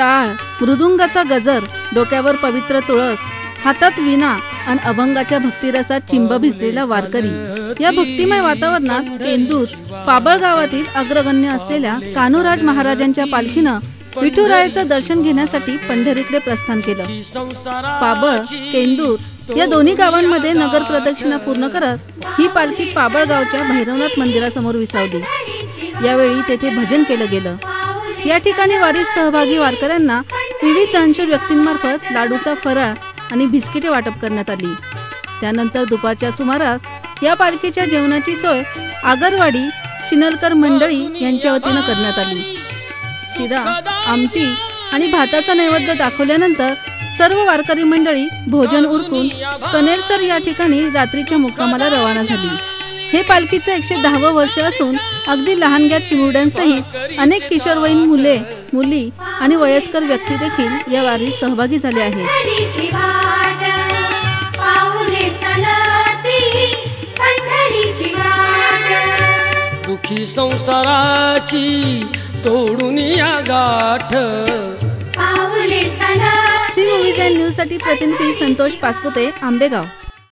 टाळ, मृदुंगाचा गजर, डोक्यावर पवित्र तुळस, हातात विणा आणि अभंगाच्या भक्तिरसात चिंब भिजलेला वारकरी। या भक्तिमय वातावरणात केंदूर पाबळ गावातील अग्रगण्य असलेल्या कान्होराज महाराजांच्या पालखीनं विठुरायाचं दर्शन घेण्यासाठी पंढरीकडे प्रस्थान केलं। पाबळ केंदूर या दोन्ही गावांमध्ये नगर प्रदक्षिणा पूर्ण करत ही पालखी पाबळ गावच्या भैरवनाथ मंदिरासमोर विसावली। यावेळी तेथे भजन केलं गेलं। या ठिकाणी वारीत सहभागी वारकऱ्यांना विविध दानशूर व्यक्तींमार्फत लाडूचा फराळ आणि बिस्किटे वाटप करण्यात आली। त्यानंतर दुपारच्या सुमारास या पालखीच्या जेवणाची सोय आगरवाडी शिनलकर मंडळी यांच्या वतीनं करण्यात आली। शिरा, आमटी आणि भाताचा नैवेद्य दाखवल्यानंतर सर्व वारकरी मंडळी भोजन उरकून कनेरसर या ठिकाणी रात्रीच्या मुक्कामाला रवाना झाली। हे पालखीचे 110वे वर्ष असून अगदी लहानग्या चिमुरड्यांसहित अनेक किशोरवयीन मुले, मुली आणि वयस्कर व्यक्ती देखील या वारीत सहभागी झाले आहेत। दुखी संसाराची तोडून या गाठ। सी मूव्हीज अँड न्यूज साठी प्रतिनिधी संतोष पासपुते, आंबेगाव।